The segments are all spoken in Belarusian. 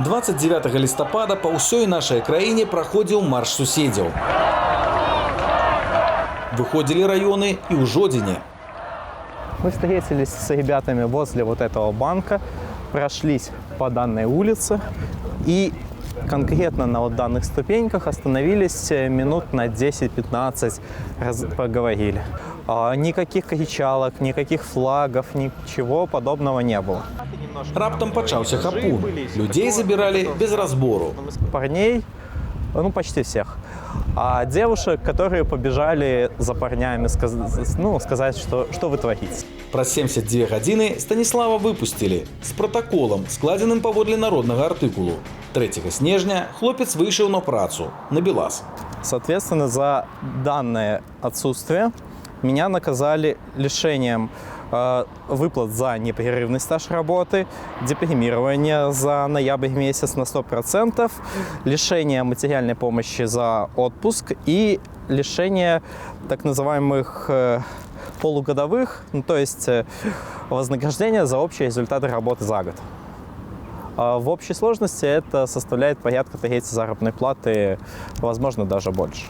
29 листопада по ўсёй нашай краіне праходзіў марш суседзяў. Выходзілі раёны і ў Жодзіне. Мы встретились с ребятами возле вот этого банка, прошлись по данной улице и конкретно на вот данных ступеньках остановились минут на 10-15, поговорили. Никаких кричалок, никаких флагов, ничего подобного не было. Раптом пачаўся хапун. Людзей забирали без разбору. Парней, почти всех. А девушек, которые побежали за парнями, сказать, что вы творите. Праз 72 гадзіны Станіслава выпусцілі з пратаколам, складзеным паводле народнага артыкулу. 3 снежня хлопец выйшаў на працу, на БелАЗ. Соответственно, за данное отсутствие меня наказали лишением выплат за непрерывный стаж работы, депримирование за ноябрь месяц на 100%, лишение материальной помощи за отпуск и лишение так называемых полугодовых, то есть вознаграждения за общие результаты работы за год. В общей сложности это составляет порядка трети заработной платы, возможно, даже больше.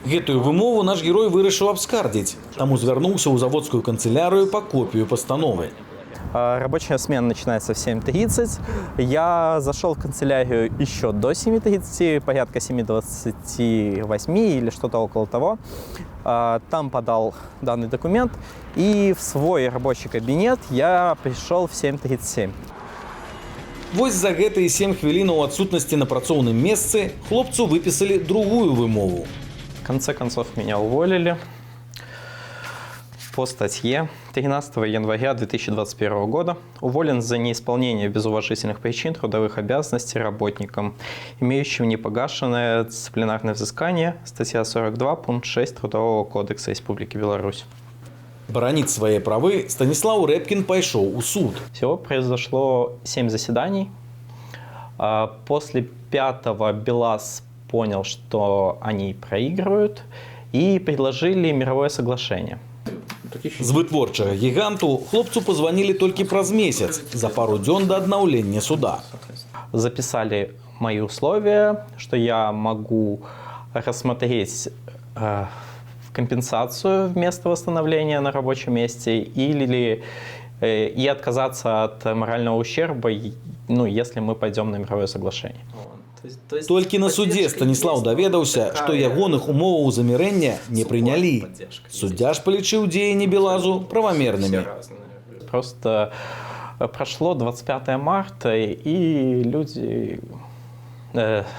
Гэтую вымову наш герой вырашыў абскардзіць, таму звярнуўся ў заводскую канцелярыю па копію пастановы. Рабочая смена начинается в 7:30. Я зашел в канцелярию еще до 7:30, порядка 7:28 или что-то около того. Там подал данный документ, и в свой рабочий кабинет я пришел в 7:37. Вось за гэтыя 7 хвілінаў адсутнасці на працоўным месцы хлопцу выпісалі другую вымову. В конце концов меня уволили по статье 13 января 2021 года. Уволен за неисполнение без уважительных причин трудовых обязанностей работникам, имеющим непогашенное дисциплинарное взыскание, статья 42, пункт 6 Трудового кодекса Республики Беларусь. Бараніць свае правы Станіслав Рэпкін пайшоў у суд. Всего произошло 7 заседаний. После 5-го БелАЗ понял, что они проигрывают, и предложили мировое соглашение. З вытворчага гіганту хлопцу позвонили толькі праз месяц, за пару дзён до аднаўлення суда. Записали мои условия, что я могу рассмотреть компенсацию вместо восстановления на рабочем месте и отказаться от морального ущерба, если мы пойдем на мировое соглашение. Толькі на суде Станіслав даведаўся, што ягоных умоваў замірэння не прынялі. Суддзя ж палічыў дзеянні БелАЗу правамернымі. Просто прошло 25 марта, и люди,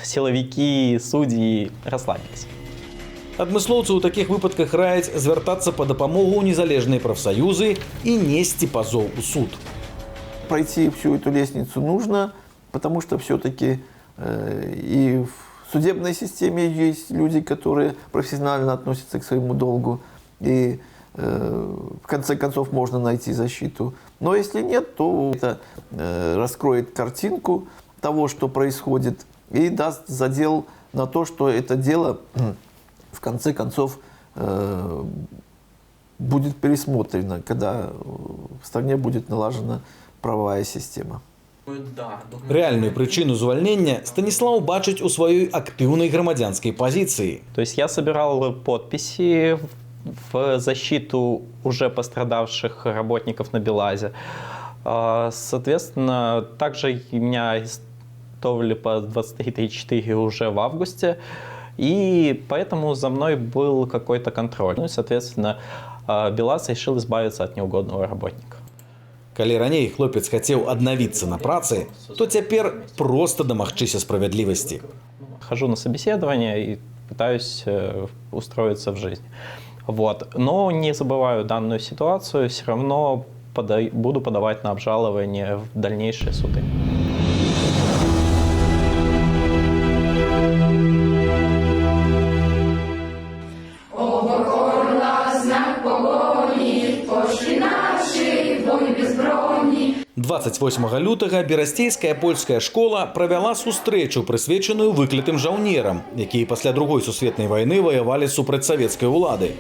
силовики, судьи расслабились. Адмыслоўцы ў такіх выпадках раяць звяртацца па дапамогу ў незалежныя прафсаюзы і несці пазоў у суд. Пройти всю эту лестницу нужно, потому что все-таки и в судебной системе есть люди, которые профессионально относятся к своему долгу, и в конце концов можно найти защиту. Но если нет, то это раскроет картинку того, что происходит, и даст задел на то, что это дело в конце концов будет пересмотрено, когда в стране будет налажена правовая система. Рэальную прычыну звальнення Станіслав бачыць у сваёй актыўнай грамадзянскай пазіцыі. То есть я собирал подписи в защиту уже пострадавших работников на БелАЗе. Соответственно, также меня арестовали по 23.34 уже в августе, и поэтому за мной был какой-то контроль. Соответственно, БелАЗ решил избавиться от неугодного работника. Калі раней хлопец хацеў аднавіцца на працы, то цяпер проста дамагчыся справядлівасці. Хожу на собеседование и пытаюсь устроиться в жизнь. Но не забываю данную ситуацию, все равно буду подавать на обжалование в дальнейшие суды. Знак погоні, пошли наші, бої безбронні. 28 лютага берасцейская польская школа правяла сустрэчу, прысвечаную выклятым жаўнерам, якія пасля другой сусветнай вайны ваявалі супраць савецкай улады.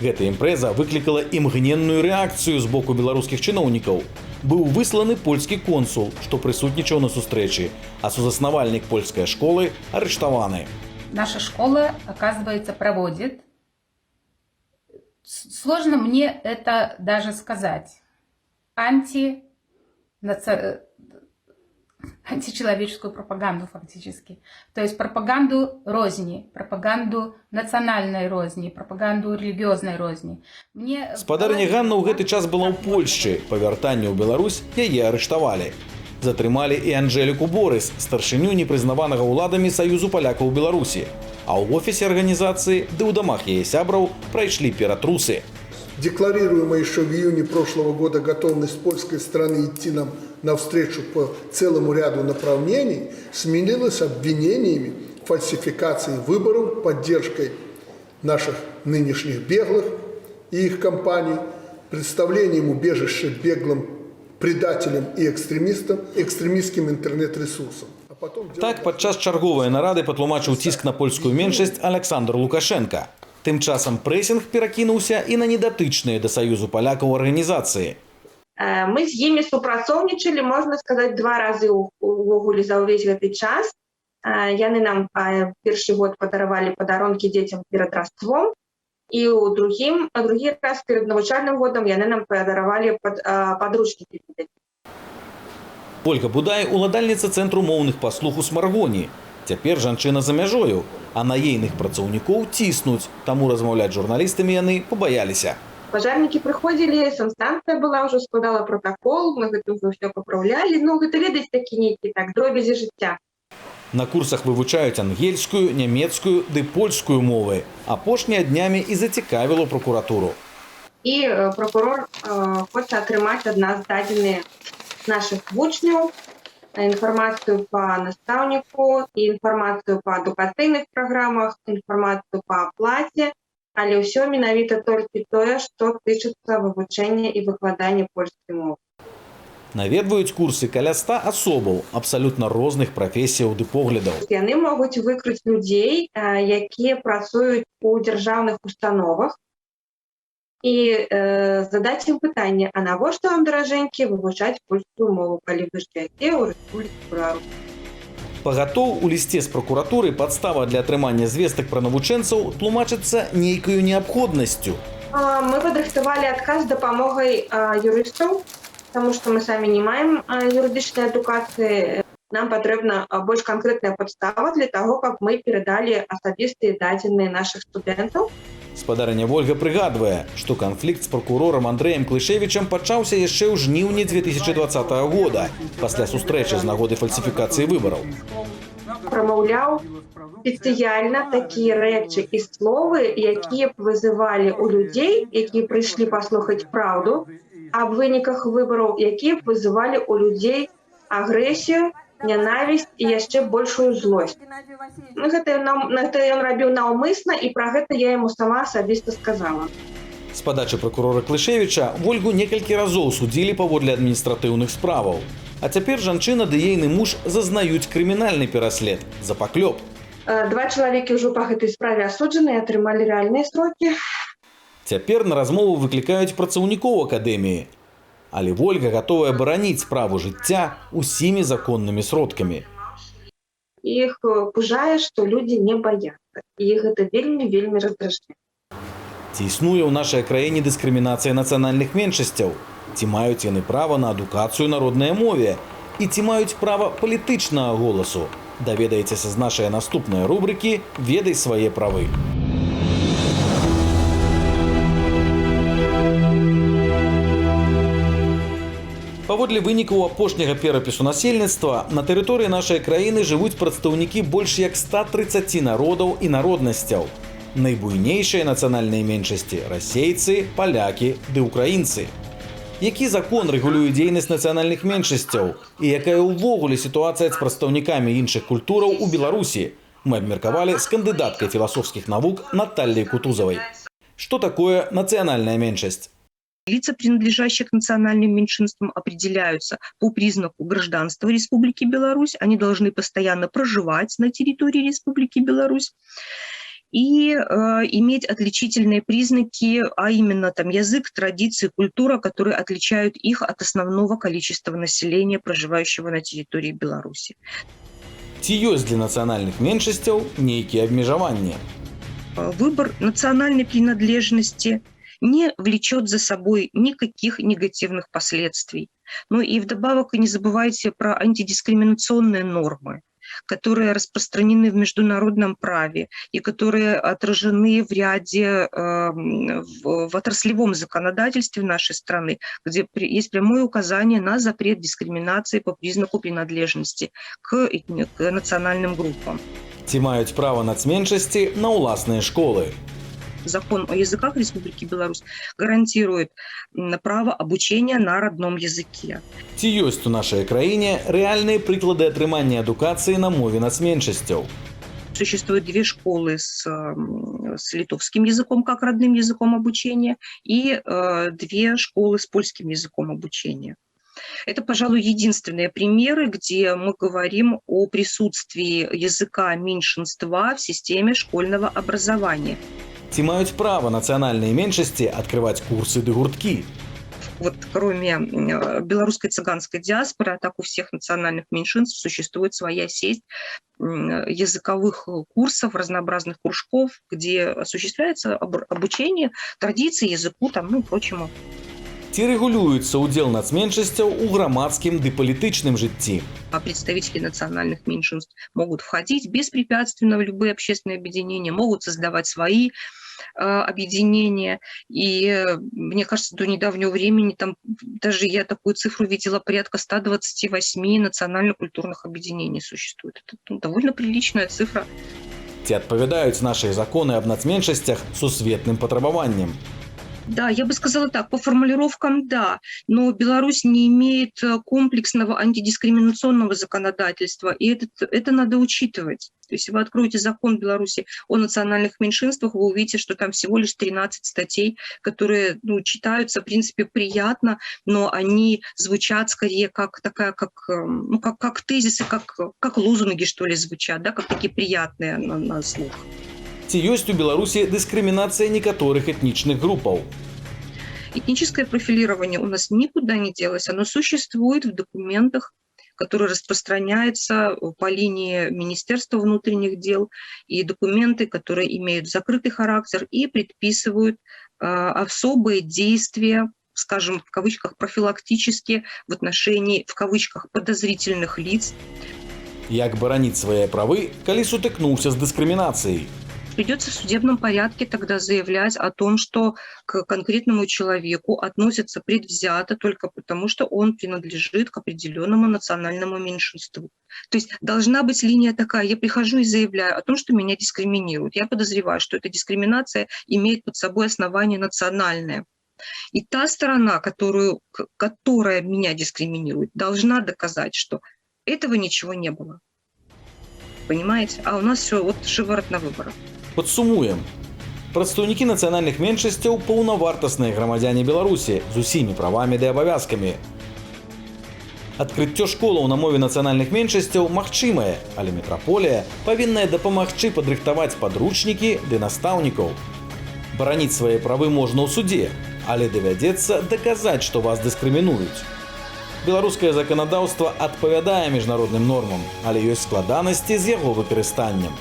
Гэта імпрэза выклікала імгненную рэакцыю з боку беларускіх чыноўнікаў. быў высланы польскі консул, што прысутнічаў на сустрэчы, а сузаснавальнік польскай школы арыштаваны. Наша школа, оказывается, проводит, сложно мне это даже сказать, античеловеческую пропаганду фактически. То есть пропаганду розни, пропаганду национальной розни, пропаганду религиозной розни. Спадарня Ганна ў гэты час была ў Польшчы. Па вяртанні ў Беларусь яе арыштавалі. Затрымалі і Анжеліку Борыс, старшыню непрызнаванага ўладамі Саюзу палякаў у Беларусі. А ў офісе арганізацыі ды ў дамах яе сябраў прайшлі ператрусы. Декларируемая еще в июне прошлого года готовность польской стороны идти нам навстречу по целому ряду направлений сменилась обвинениями в фальсификации выборов, поддержкой наших нынешних беглых и их компаний, представлением убежища беглым предателям и экстремистам, экстремистским интернет-ресурсам. Так, падчас чарговай нарады патлумачыў ціск на польскую меншасць Александр Лукашенко. Тым часам прэсінг перакінуўся і на недатычныя да Саюзу палякаў арганізацыі. Мы з імі супрацоўнічалі, можна сказаць, 2 разы увогуле за ўвесь гэты час. Яны нам першы год падаравалі падарункі дзецям перад Раством, і ў другі раз перад навучальным годам яны нам падаравалі падручнікі. Ольга Будай – уладальніца Цэнтру моўных паслуг у Смаргоні. Цяпер жанчына за мяжою, а на ейных працаўнікоў ціснуць, таму размаўляць з журналістамі яны пабаяліся. Пажарнікі прыходзілі, санстанцыя была, ўжо складала протакол, мы гэта ўжо ўсё папраўлялі. Ну, гэта ведаць такі нейкі дробязі жыцця. На курсах вывучаюць ангельскую, нямецкую ды польскую мовы. Апошнія днямі і зацікавіла прокуратуру. І прокурор хоча атрымаць ад нас дадзеныя нашых вучняў, информацию по наставнику, информацию по адукацыйных программах, информацию по оплате, але ўсё менавіта толькі тое, што тычыцца вывучэння і выкладання польскай мовы. Наведваюць курсы каля 100 асобаў абсалютна розных прафесіяў ды поглядаў. Яны могуць выкрыць людзей, якія працуюць у дзяржаўных установах, і задаць ім пытанне, а навошта вам, даражэнькі, вывучаць польскую мову, калі вы жывяце ў Рэспубліцы Беларусь? Пагатоў у лісце з пракуратуры падстава для атрымання звестак пра навучэнцаў тлумачыцца нейкаю неабходнасцю. Мы падрыхтавалі адказ з дапамогай юрыстаў, таму што мы самі не маем юрыдычнай адукацыі. Нам патрэбна больш канкрэтная падстава для таго, каб мы перадалі асабістыя дадзеныя нашых студэнтаў. Спадарня Ольга прыгадвае, што канфлікт з пракурорам Андрэем Клышевічам пачаўся яшчэ ў жніўні 2020 года, пасля сустрэчы з нагоды фальсіфікацыі выбараў. Прамаўляў спецыяльна такія рэчы і словы, якія б вызывалі ў людзей, якія прыйшлі паслухаць праўду, аб выніках выбараў, якія б вызывалі ў людзей агрэсію, нянавісць і яшчэ большую злосць. Гэта ён рабіў наўмысна, і пра гэта я яму сама асабіста сказала. З падачы пракурора Клышевіча Ольгу некалькі разоў судзілі паводле адміністратыўных справаў. А цяпер жанчына ды ейны муж зазнаюць крымінальны пераслед за паклёп. 2 чалавекі ўжо па гэтай справе асуджаны і атрымалі рэальныя строкі. Цяпер на размову выклікаюць працаўнікоў акадэміі. Але Ольга гатовая бараніць справу жыцця усімі законнымі сродкамі. Іх пужае, што людзі не баяцца. І гэта вельмі раздражняе. Ці існуе ў нашай краіне дыскрымінацыя нацыянальных меншасцяў? Ці маюць яны права на адукацыю на роднай мове? І ці маюць права палітычнага голасу? Даведаецеся з нашай наступнай рубрыкі «Ведай свае правы». Паводле вынікаў апошняга перапісу насельніцтва, на тэрыторыі нашай краіны жывуць прадстаўнікі больш як 130 народаў і народнасцяў. Найбуйнейшыя нацыянальныя меншасці – расейцы, палякі ды ўкраінцы. Які закон рэгулюе дзейнасць нацыянальных меншасцяў і якая ўвогуле сітуацыя з прадстаўнікамі іншых культураў у Беларусі? Мы абмеркавалі з кандыдаткай філасофскіх навук Натальяй Кутузавай. Што такое нацыянальная меншасць? Лица, принадлежащие к национальным меньшинствам, определяются по признаку гражданства Республики Беларусь. Они должны постоянно проживать на территории Республики Беларусь. и иметь отличительные признаки, а именно там язык, традиции, культура, которые отличают их от основного количества населения, проживающего на территории Беларуси. Ці ёсць для нацыянальных меншасцяў нейкія абмежаванні? Выбор национальной принадлежности не влечет за собой никаких негативных последствий. Ну и вдобавок не забывайте про антидискриминационные нормы, которые распространены в международном праве и которые отражены в ряде, в отраслевом законодательстве нашей страны, где есть прямое указание на запрет дискриминации по признаку принадлежности к национальным группам. Ці маюць права нацменшасці на ўласныя школы? Закон о языках Республики Беларусь гарантирует право обучения на родном языке. Ці ёсць у нашай краіне рэальныя прыклады атрымання адукацыі на мове нацменшасцяў? Существует 2 школы с литовским языком как родным языком обучения и 2 школы с польским языком обучения. Это, пожалуй, единственные примеры, где мы говорим о присутствии языка меньшинства в системе школьного образования. Ці маюць права нацыянальныя меншасці открывать курсы ды гурткі? Вот кроме белорусской цыганской диаспоры, а так у всех национальных меньшинств существует своя сеть языковых курсов, разнообразных кружков, где осуществляется обучение традиции, языку там, и прочему. Ці рэгулюецца ўдзел нацменшасцяў у грамадскім ды палітычным жыцці? А представители национальных меньшинств могут входить беспрепятственно в любые общественные объединения, могут создавать свои объединения. И мне кажется, до недавнего времени там даже я такую цифру видела, порядка 128 национально-культурных объединений существует. Это довольно приличная цифра. Ці адпавядаюць нашыя законы аб нацменшасцях сусветным патрабаванням? Да, я бы сказала так, по формулировкам да, но Беларусь не имеет комплексного антидискриминационного законодательства, и это надо учитывать. То есть, если вы откроете закон Беларуси о национальных меньшинствах, вы увидите, что там всего лишь 13 статей, которые читаются, в принципе, приятно, но они звучат скорее как тезисы, как лозунги, что ли, звучат, да, как такие приятные на слух. Ці ёсць у Беларусі дыскрымінацыя некаторых этнічных групаў? Этническое профилирование у нас никуда не делось. Оно существует в документах, которые распространяются по линии Министерства внутренних дел, и документы, которые имеют закрытый характер и предписывают особые действия, скажем, в кавычках, профилактические в отношении, в кавычках, подозрительных лиц. Як бараніць свае правы, калі сутыкнуўся з дыскрымінацыяй? Придется в судебном порядке тогда заявлять о том, что к конкретному человеку относятся предвзято только потому, что он принадлежит к определенному национальному меньшинству. То есть должна быть линия такая: я прихожу и заявляю о том, что меня дискриминируют. Я подозреваю, что эта дискриминация имеет под собой основание национальное. И та сторона, которая меня дискриминирует, должна доказать, что этого ничего не было. Понимаете? А у нас все вот шиворот на выборах. Падсумуем. Прадстаўнікі нацыянальных меншасцяў паўнавартасныя грамадзяне Беларусі з усімі правамі ды абавязкамі. Адкрыццё школаў на мове нацыянальных меншасцяў магчымае, але метраполія павінная дапамагчы падрыхтаваць падручнікі ды настаўнікаў. Бараніць свае правы можна ў судзе, але давядзецца даказаць, што вас дыскрымінуюць. Беларускае заканадаўства адпавядае міжнародным нормам, але ёсць складанасці з яго выкарыстаннем.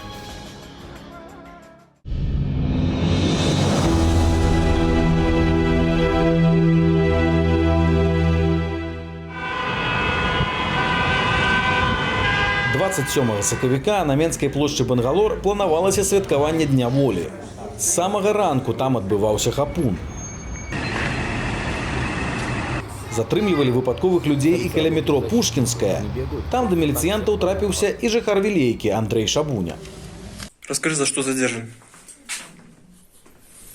Сакавіка на Менскай плошчы Бангалор планавалася святкаванне Дня волі. З самага ранку там адбываўся хапун. Затрымлівалі выпадковых людзей і каля метро Пушкінская. Там да міліцыянтаў трапіўся і жыхар Вілейкі Андрей Шабуня. Расскажи, за что задержан?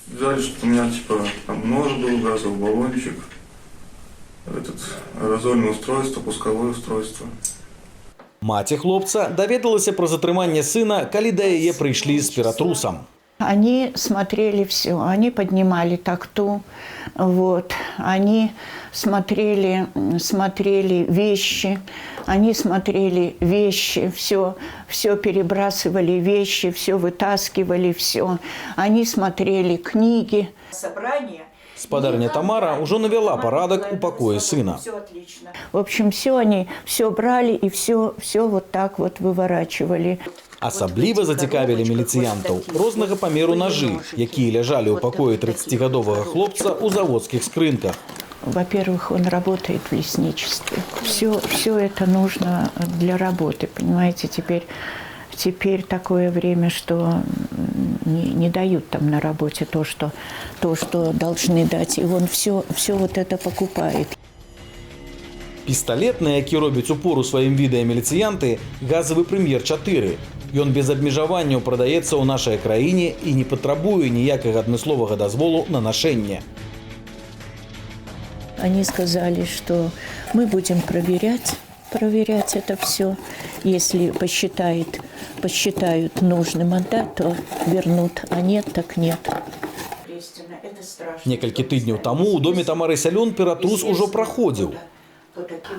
Взяли, что у меня там нож был, газовый баллончик, аэрозольное устройство, пусковое устройство. Маці хлопца даведалася пра затрыманне сына, калі да яе прыйшлі з піратрусам. Они смотрели все, они поднимали такту, вот, они смотрели вещи, все перебрасывали вещи, все вытаскивали, все. Они смотрели книги. Спадарня Тамара уже навела порядок у покоя сына. В общем, все брали и все вот так вот выворачивали. Асабліва зацікавілі міліцыянтаў рознага памеру ножы, якія ляжалі ў пакоі 30гадовага хлопца ў заводскіх скрынках. Во-первых, он работает в лесничестве. Все это нужно для работы, понимаете. Теперь такое время, что не дают там на работе то, что должны дать. И он все вот это покупает. Пісталет, на які робяць упор у сваім відэа міліцыянты, газавы прэм'ер-4. Ён без абмежаванняў прадаецца ў нашай краіне і не патрабуе ніякага адмысловага дазволу на нашэнне. Они сказали, что мы будем проверять это все. Если посчитают нужным отдать, то вернут, а нет, так нет. Некалькі тыдняў таму ў доме Тамары Сялён ператрус ужо праходзіў.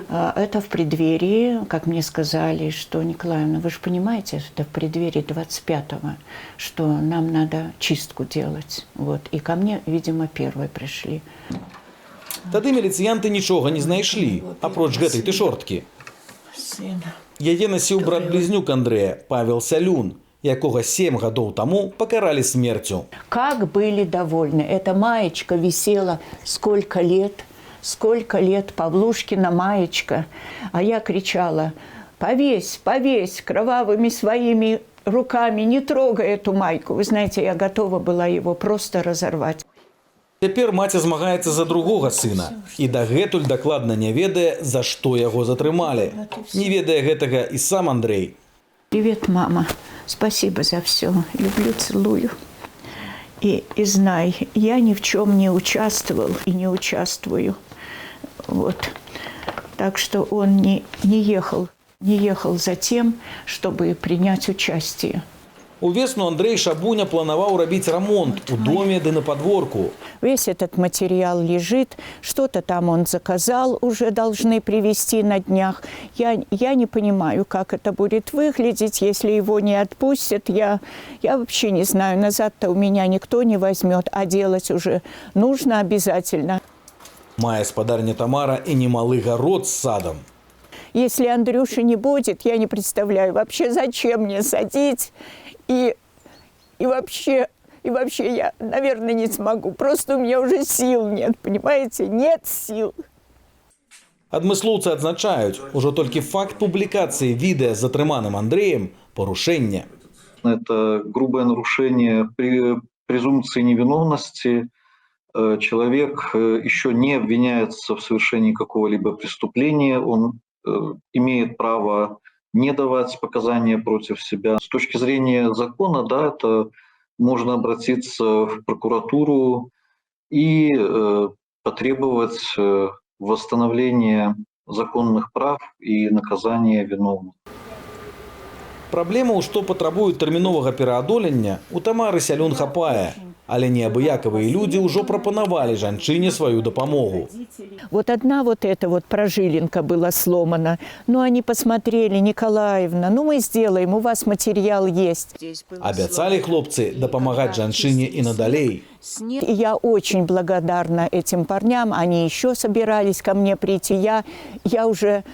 Это в преддверии, как мне сказали, что, Николаевна, вы же понимаете, это в преддверии 25-го, что нам надо чистку делать. Вот. И ко мне, видимо, первые пришли. Тады міліцыянты нічога не знайшлі, апроч гэтай тышорткі. Яе насіў брат-блізнюк Андрэя, Павел Сялюн, якога 7 гадоў таму пакаралі смерцю. Как были довольны. Эта маечка висела сколько лет, Павлушкина маечка. А я кричала: повесь, кровавыми своими руками, не трогай эту майку. Вы знаете, я готова была его просто разорвать. Цяпер маці змагаецца за другога сына. І дагэтуль дакладна не ведае, за што яго затрымалі. Не ведае гэтага і сам Андрей. Привет, мама. Спасибо за все. Люблю, целую. И знай, я ни в чем не участвовал и не участвую. Вот. Так что он не ехал за тем, чтобы принять участие. Увесну Андрей Шабуня планаваў рабіць рамонт у доме ды на подворку. Весь этот материал лежит, что-то там он заказал, уже должны привезти на днях. Я не понимаю, как это будет выглядеть, если его не отпустят. Я вообще не знаю, назад-то у меня никто не возьмет, а делать уже нужно обязательно. Мае спадарня Тамара і немалы гарод з садом. Если Андрюши не будет, я не представляю вообще, зачем мне садить. И вообще я, наверное, не смогу. Просто у меня уже сил нет, понимаете? Нет сил. Адмыслоўцы адзначаюць, ужо толькі факт публікацыі відэа з затрыманым Андреем – парушэнне. Это грубое нарушение презумпции невиновности. Человек еще не обвиняется в совершении какого-либо преступления, он имеет право не давать показания против себя. С точки зрения закона, да, это можно обратиться в прокуратуру и потребовать восстановления законных прав и наказания виновных. Праблемаў, што патрабуюць тэрміновага пераадолення, у Тамары Сялён хапае. Але неабыякавыя людзі ўжо прапанавалі жанчыне сваю дапамогу. Вот одна вот эта вот прожилинка была сломана. Ну, они посмотрели: Николаевна, ну мы сделаем, у вас материал есть. Абяцалі хлопцы дапамагаць жанчыне і надалей. И я очень благодарна этим парням. Они еще собирались ко мне прийти. Я уже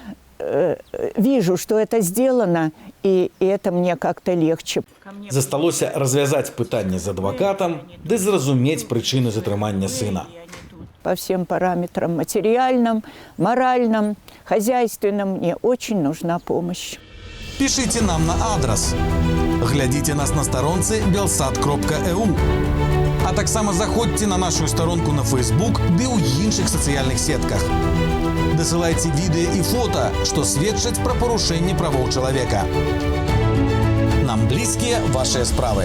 вижу, что это сделано, и это мне как-то легче. Засталося развязаць пытанне з адвакатам, ды зразумець прычыны затрымання сына. По всем параметрам: материальным, моральным, хозяйственным мне очень нужна помощь. Пишите нам на адрес. Глядзіце нас на старонцы belsat.eu. А таксама заходзьце на нашу старонку на Facebook ды ў іншых сацыяльных сетках. Дасылайце відэа і фота, што сведчаць пра парушэнне правоў чалавека. Нам блізкія вашыя справы.